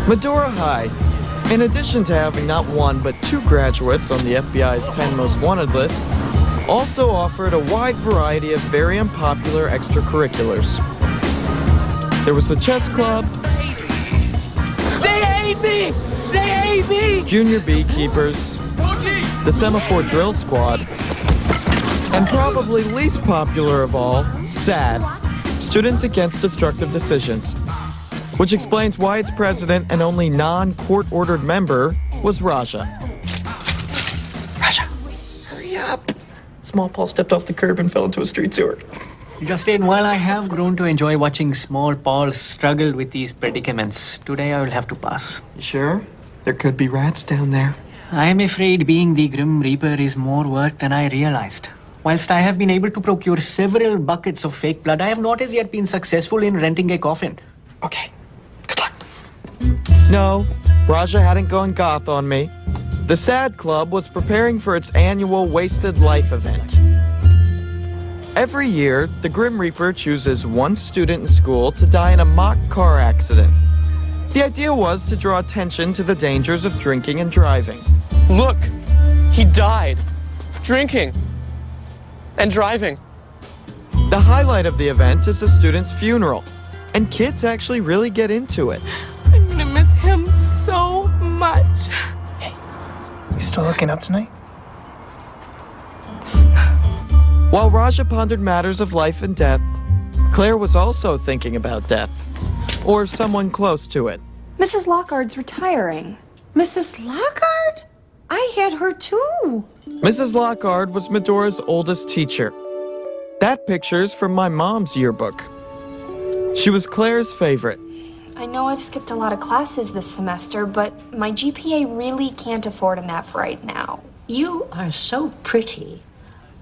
Medora High, in addition to having not one but two graduates on the FBI's 10 Most Wanted list, also offered a wide variety of very unpopular extracurriculars. There was the chess club, They hate me! They hate me! junior beekeepers, the semaphore drill squad, and probably least popular of all, SAD, Students Against Destructive Decisions, which explains why its president and only non-court-ordered member was Raja. Raja, hurry up. Small Paul stepped off the curb and fell into a street sewer. Justin, while I have grown to enjoy watching small Paul struggle with these predicaments, today I will have to pass. You sure? There could be rats down there. I am afraid being the Grim Reaper is more work than I realized. Whilst I have been able to procure several buckets of fake blood, I have not as yet been successful in renting a coffin. Okay, good luck. No, Raja hadn't gone goth on me. The SAD Club was preparing for its annual Wasted Life event. Every year, the Grim Reaper chooses one student in school to die in a mock car accident. The idea was to draw attention to the dangers of drinking and driving. Look, he died. Drinking. And driving. The highlight of the event is the student's funeral, and kids actually really get into it. I'm gonna miss him so much. You still hooking up tonight? While Raja pondered matters of life and death, Claire was also thinking about death, or someone close to it. Mrs. Lockard's retiring. Mrs. Lockard? I had her too. Mrs. Lockard was Medora's oldest teacher. That picture's from my mom's yearbook. She was Claire's favorite. I know I've skipped a lot of classes this semester, but my GPA really can't afford an F right now. You are so pretty.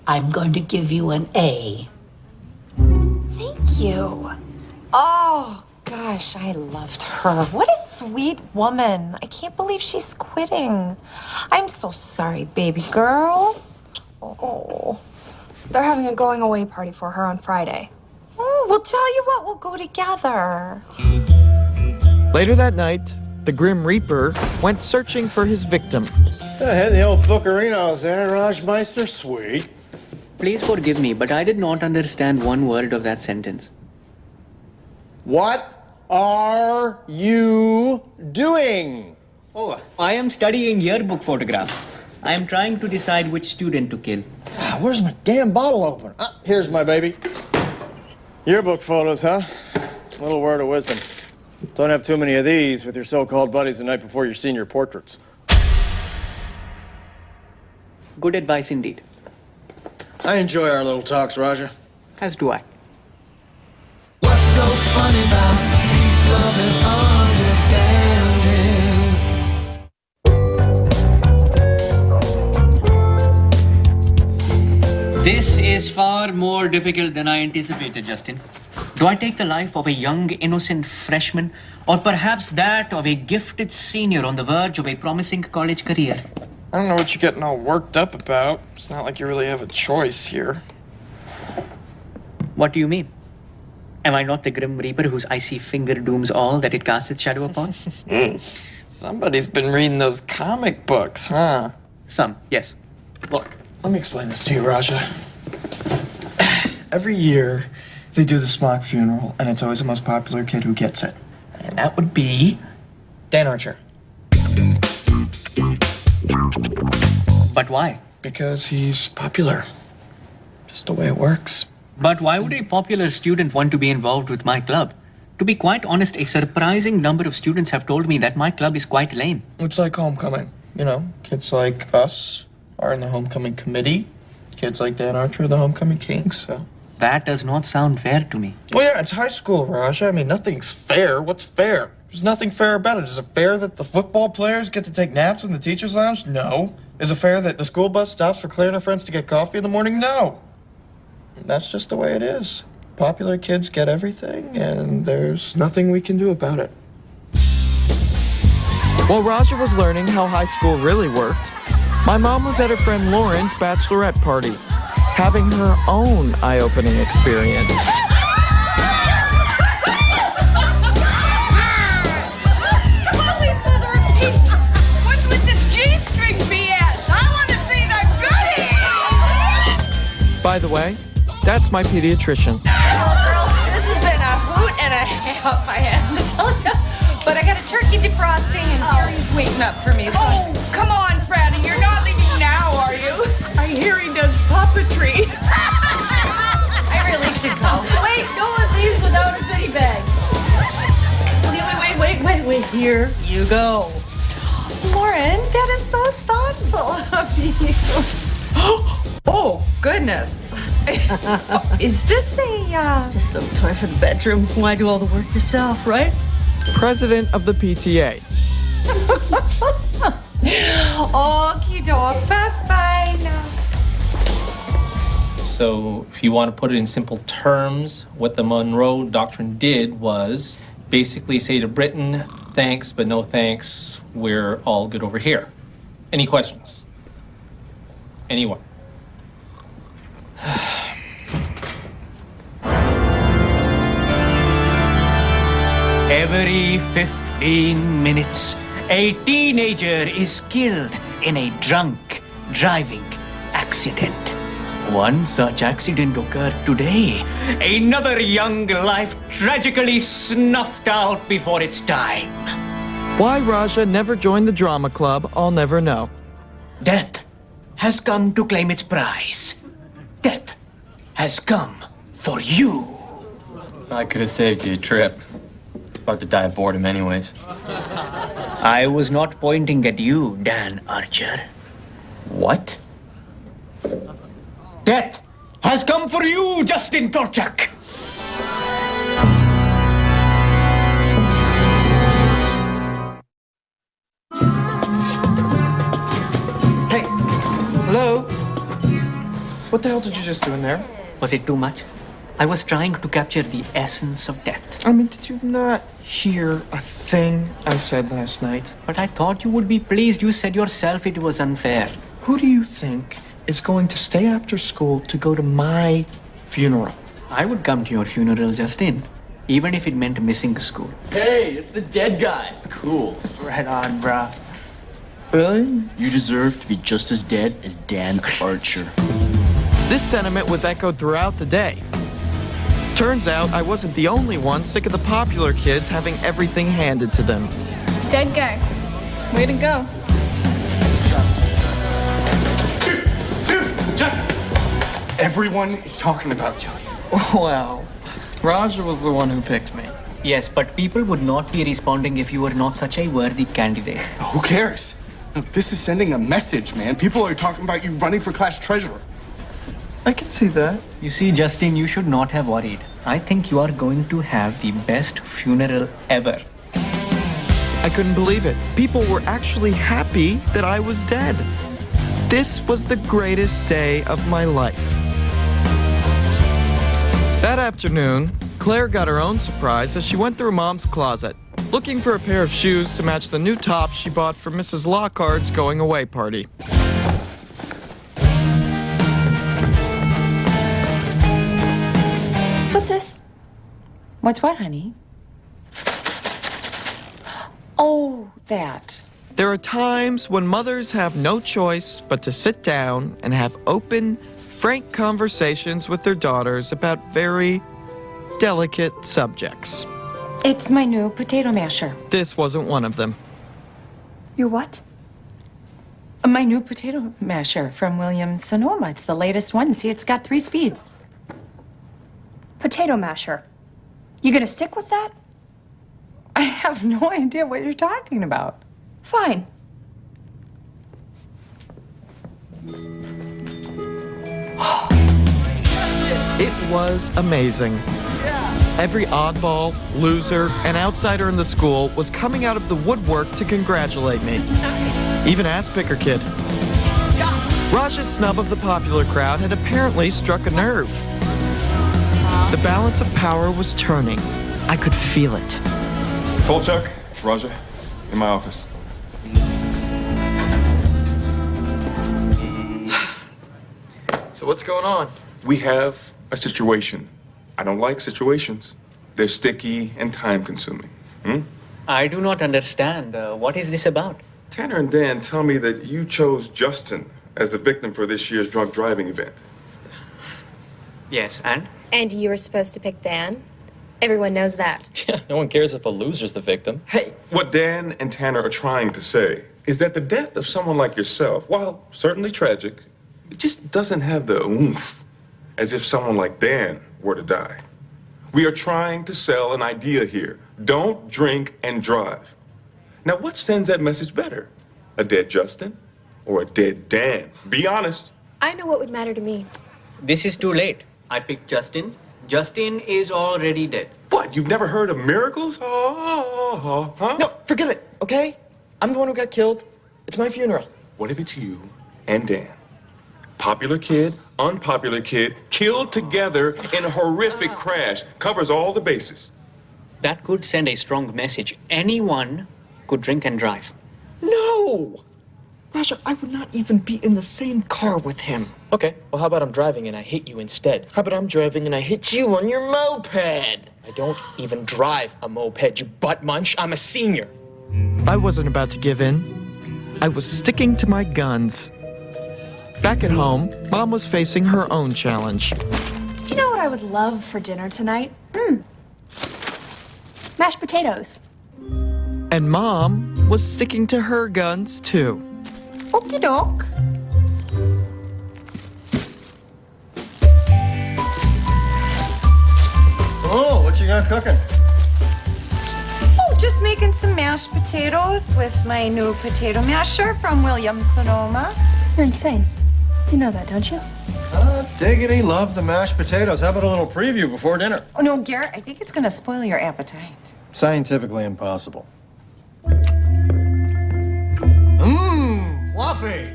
I'm going to give you an A. Thank you. Oh, gosh, I loved her. What a sweet woman. I can't believe she's quitting. I'm so sorry, baby girl. Oh, they're having a going away party for her on Friday. Oh, well, tell you what, we'll go together. Later that night, the Grim Reaper went searching for his victim. Hit the old Buccarinos there, Rajmeister. Sweet. Please forgive me, but I did not understand one word of that sentence. What are you doing? Oh, I am studying yearbook photographs. I am trying to decide which student to kill. Where's my damn bottle opener? Here's my baby. Yearbook photos, huh? Little word of wisdom. Don't have too many of these with your so-called buddies the night before your senior portraits. Good advice indeed. I enjoy our little talks, Raja. As do I. What's so funny about peace, love, and understanding? This is far more difficult than I anticipated, Justin. Do I take the life of a young, innocent freshman, or perhaps that of a gifted senior on the verge of a promising college career? I don't know what you're getting all worked up about. It's not like you really have a choice here. What do you mean? Am I not the Grim Reaper whose icy finger dooms all that it casts its shadow upon? Somebody's been reading those comic books, huh? Some, yes. Look, let me explain this to you, Raja. Every year, they do this mock funeral, and it's always the most popular kid who gets it. And that would be Dan Archer. But why? Because he's popular. Just the way it works. But why would a popular student want to be involved with my club? To be quite honest, a surprising number of students have told me that my club is quite lame. It's like homecoming. You know, kids like us are in the homecoming committee. Kids like Dan Archer are the homecoming kings, so... That does not sound fair to me. Well, yeah, it's high school, Raja. I mean, nothing's fair. What's fair? There's nothing fair about it. Is it fair that the football players get to take naps in the teacher's lounge? No. Is it fair that the school bus stops for Claire and her friends to get coffee in the morning? No. That's just the way it is. Popular kids get everything, and there's nothing we can do about it. While Raja was learning how high school really worked, my mom was at her friend Lauren's bachelorette party, having her own eye-opening experience. By the way, that's my pediatrician. Girl, this has been a hoot and a half, I have to tell you. But I got a turkey defrosting and Gary's waiting up for me. So Oh, come on, Franny. You're not leaving now, are you? I hear he does puppetry. I really should go. Wait, no one leaves without a goodie bag. Okay, wait. Here you go. Lauren, that is so thoughtful of you. Oh, goodness. Is this a, Just a little toy for the bedroom. Why do all the work yourself, right? President of the PTA. Okie doke. Bye-bye now. So, if you want to put it in simple terms, what the Monroe Doctrine did was basically say to Britain, thanks, but no thanks. We're all good over here. Any questions? Anyone? Every 15 minutes, a teenager is killed in a drunk driving accident. One such accident occurred today. Another young life tragically snuffed out before its time. Why Raja never joined the drama club, I'll never know. Death has come to claim its prize. Death has come for you. I could have saved you a trip. About to die of boredom anyways. I was not pointing at you, Dan Archer. What? Death has come for you, Justin Torchak. Hey, hello? What the hell did you just do in there? Was it too much? I was trying to capture the essence of death. I mean, did you not hear a thing I said last night? But I thought you would be pleased. You said yourself it was unfair. Who do you think is going to stay after school to go to my funeral? I would come to your funeral, Justin, even if it meant missing school. Hey, it's the dead guy. Cool. Right on, bruh. Really? You deserve to be just as dead as Dan Archer. This sentiment was echoed throughout the day. Turns out I wasn't the only one sick of the popular kids having everything handed to them. Dead guy. Way to go. Just everyone is talking about you. Wow. Raja was the one who picked me. Yes, but people would not be responding if you were not such a worthy candidate. Who cares? Look, this is sending a message, man. People are talking about you running for class treasurer. I can see that. You see, Justin, you should not have worried. I think you are going to have the best funeral ever. I couldn't believe it. People were actually happy that I was dead. This was the greatest day of my life. That afternoon, Claire got her own surprise as she went through Mom's closet, looking for a pair of shoes to match the new top she bought for Mrs. Lockhardt's going-away party. What's this? What's what, honey? Oh, that. There are times when mothers have no choice but to sit down and have open, frank conversations with their daughters about very delicate subjects. It's my new potato masher. This wasn't one of them. Your what? My new potato masher from Williams-Sonoma. It's the latest one. See, it's got 3 speeds. Potato masher. You gonna stick with that? I have no idea what you're talking about. Fine. It was amazing. Every oddball, loser, and outsider in the school was coming out of the woodwork to congratulate me. Even Ass-Picker Kid. Raja's snub of the popular crowd had apparently struck a nerve. The balance of power was turning. I could feel it. Tolchuk, Raja, in my office. So what's going on? We have a situation. I don't like situations. They're sticky and time-consuming. I do not understand. What is this about? Tanner and Dan tell me that you chose Justin as the victim for this year's drunk driving event. Yes, and? And you were supposed to pick Dan? Everyone knows that. Yeah, no one cares if a loser's the victim. Hey, what Dan and Tanner are trying to say is that the death of someone like yourself, while certainly tragic, it just doesn't have the oomph as if someone like Dan were to die. We are trying to sell an idea here. Don't drink and drive. Now, what sends that message better? A dead Justin or a dead Dan? Be honest. I know what would matter to me. This is too late. I picked Justin. Justin is already dead. What, you've never heard of miracles? Huh? No, forget it, okay? I'm the one who got killed. It's my funeral. What if it's you and Dan? Popular kid, unpopular kid, killed together in a horrific crash. Covers all the bases. That could send a strong message. Anyone could drink and drive. No! Rasha, I would not even be in the same car with him. Okay, well, how about I'm driving and I hit you instead? How about I'm driving and I hit you on your moped? I don't even drive a moped, you butt munch. I'm a senior. I wasn't about to give in. I was sticking to my guns. Back at home, Mom was facing her own challenge. Do you know what I would love for dinner tonight? Mashed potatoes. And Mom was sticking to her guns, too. Okie doke. Oh, what you got cooking? Oh, just making some mashed potatoes with my new potato masher from Williams-Sonoma. You're insane. You know that, don't you? Diggity, love the mashed potatoes. How about a little preview before dinner? Oh, no, Garrett, I think it's gonna spoil your appetite. Scientifically impossible. Fluffy!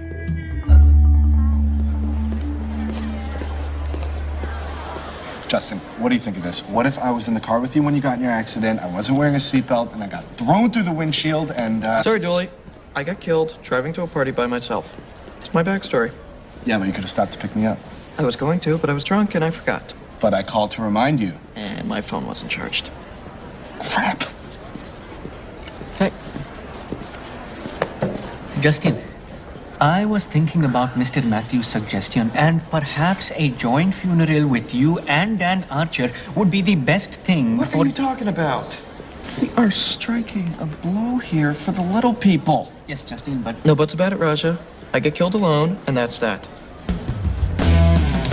Justin, what do you think of this? What if I was in the car with you when you got in your accident, I wasn't wearing a seatbelt, and I got thrown through the windshield and, Sorry, Dooley. I got killed driving to a party by myself. It's my backstory. Yeah, but you could have stopped to pick me up. I was going to, but I was drunk and I forgot. But I called to remind you. And my phone wasn't charged. Crap. Hey. Justin, I was thinking about Mr. Matthews' suggestion, and perhaps a joint funeral with you and Dan Archer would be the best thing What are you talking about? We are striking a blow here for the little people. Yes, Justin, but... No buts about it, Raja. I get killed alone, and that's that.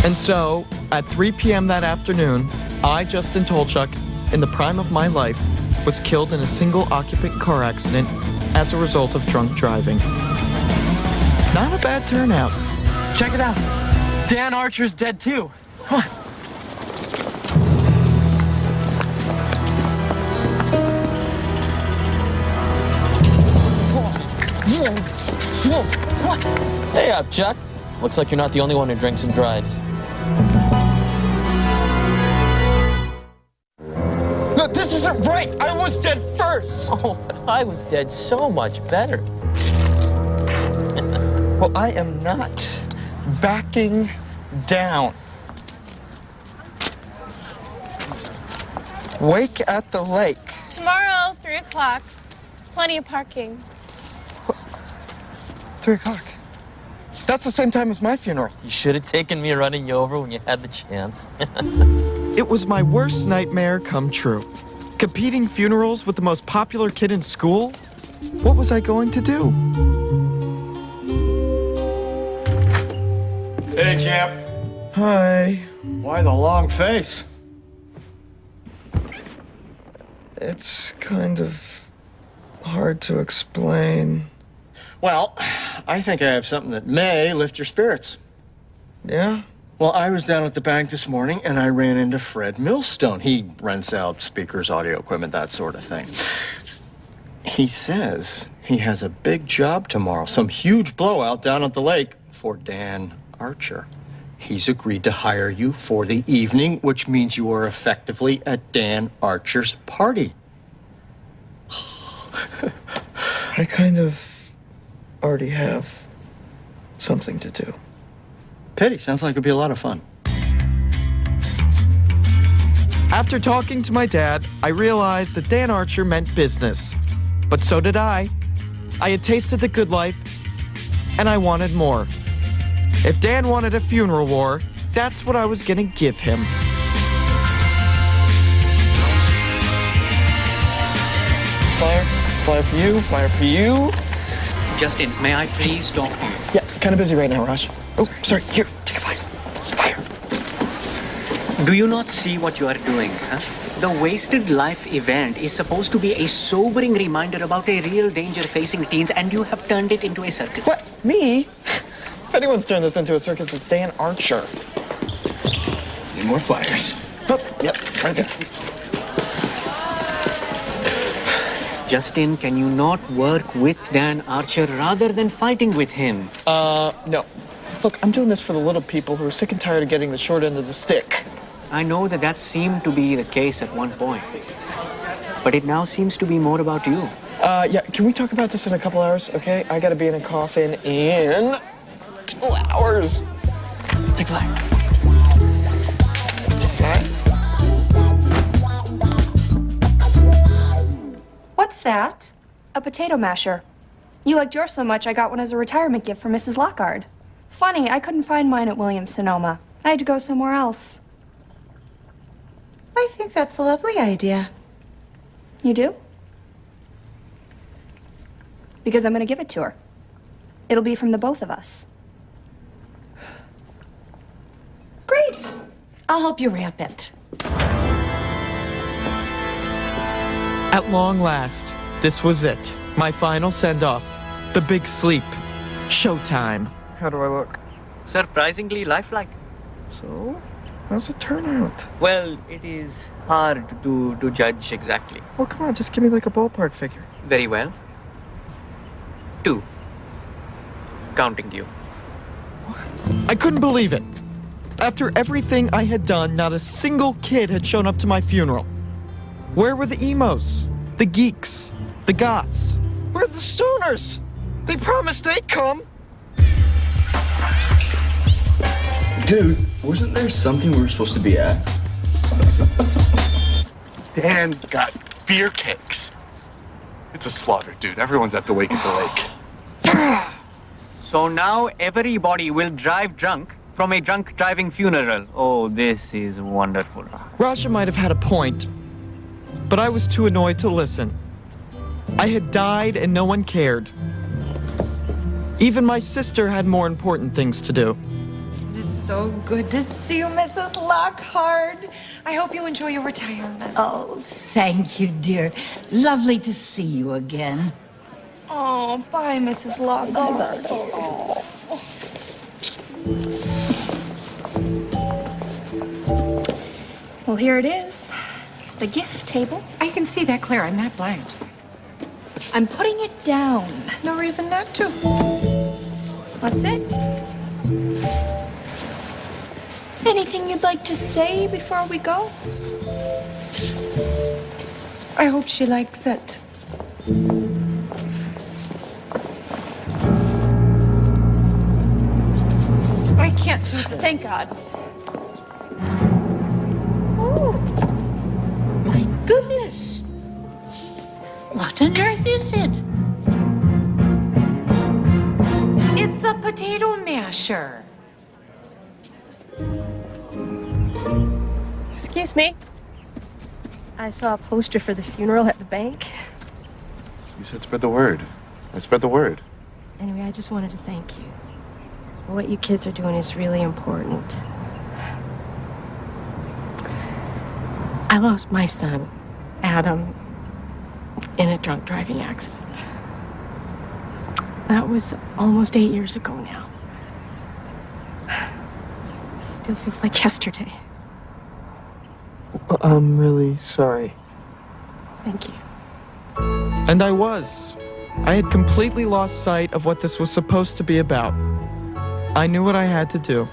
And so, at 3 p.m. that afternoon, I, Justin Tolchuk, in the prime of my life, was killed in a single-occupant car accident as a result of drunk driving. Not a bad turnout. Check it out. Dan Archer's dead too. Come on. Hey up, Chuck. Looks like you're not the only one who drinks and drives. No, this isn't right. I was dead first. Oh, but I was dead so much better. Well, I am not backing down. Wake at the lake. Tomorrow, 3 o'clock. Plenty of parking. 3 o'clock. That's the same time as my funeral. You should have taken me running you over when you had the chance. It was my worst nightmare come true. Competing funerals with the most popular kid in school? What was I going to do? Hey, champ. Hi. Why the long face? It's kind of hard to explain. Well, I think I have something that may lift your spirits. Yeah? Well, I was down at the bank this morning and I ran into Fred Millstone. He rents out speakers, audio equipment, that sort of thing. He says he has a big job tomorrow, some huge blowout down at the lake for Dan Archer. He's agreed to hire you for the evening, which means you are effectively at Dan Archer's party. I kind of already have something to do. Pity, sounds like it'd be a lot of fun. After talking to my dad, I realized that Dan Archer meant business. But so did I. I had tasted the good life, and I wanted more. If Dan wanted a funeral war, that's what I was gonna give him. Flyer. Flyer for you. Flyer for you. Justin, may I please talk to you? Yeah, kind of busy right now, Raj. Oh, sorry. Here, take a flyer. Flyer. Do you not see what you are doing, huh? The Wasted Life event is supposed to be a sobering reminder about a real danger facing teens, and you have turned it into a circus. What? Me? If anyone's turned this into a circus, it's Dan Archer. Need more flyers. Oh, yep, right there. Justin, can you not work with Dan Archer rather than fighting with him? No. Look, I'm doing this for the little people who are sick and tired of getting the short end of the stick. I know that seemed to be the case at one point, but it now seems to be more about you. Yeah, can we talk about this in a couple hours, okay? I gotta be in a coffin in 2 hours. Take a flyer. Take a flyer. What's that? A potato masher. You liked yours so much, I got one as a retirement gift for Mrs. Lockhart. Funny, I couldn't find mine at Williams-Sonoma. I had to go somewhere else. I think that's a lovely idea. You do? Because I'm gonna give it to her. It'll be from the both of us. Great. I'll help you wrap it. At long last, this was it. My final send-off. The big sleep. Showtime. How do I look? Surprisingly lifelike. So, how's it turn out? Well, it is hard to judge exactly. Well, come on, just give me like a ballpark figure. Very well. 2. Counting you. I couldn't believe it. After everything I had done, not a single kid had shown up to my funeral. Where were the emos? The geeks? The goths? Where are the stoners? They promised they'd come. Dude, wasn't there something we were supposed to be at? Dan got beer cakes. It's a slaughter, dude. Everyone's at the wake at the lake. So now everybody will drive drunk from a drunk driving funeral. Oh, this is wonderful. Rasha might have had a point, but I was too annoyed to listen. I had died and no one cared. Even my sister had more important things to do. It is so good to see you, Mrs. Lockhart. I hope you enjoy your retirement. Oh, thank you, dear. Lovely to see you again. Oh, bye, Mrs. Lockhart. Well, here it is. The gift table. I can see that, Claire. I'm not blind. I'm putting it down. No reason not to. That's it. Anything you'd like to say before we go? I hope she likes it. I can't do this. Thank God. Oh, my goodness. What on earth is it? It's a potato masher. Excuse me. I saw a poster for the funeral at the bank. You said spread the word. I spread the word. Anyway, I just wanted to thank you. What you kids are doing is really important. I lost my son, Adam, in a drunk driving accident. That was almost 8 years ago now. Still feels like yesterday. I'm really sorry. Thank you. And I was. I had completely lost sight of what this was supposed to be about. I knew what I had to do.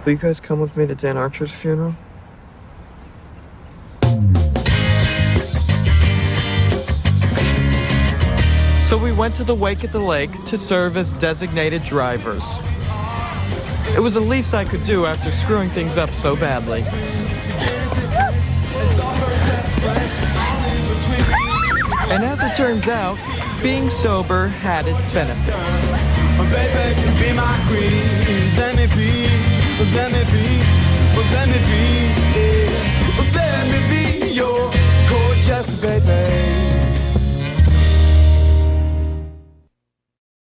Will you guys come with me to Dan Archer's funeral? So we went to the wake at the lake to serve as designated drivers. It was the least I could do after screwing things up so badly. And as it turns out, being sober had its benefits. Baby, be my queen.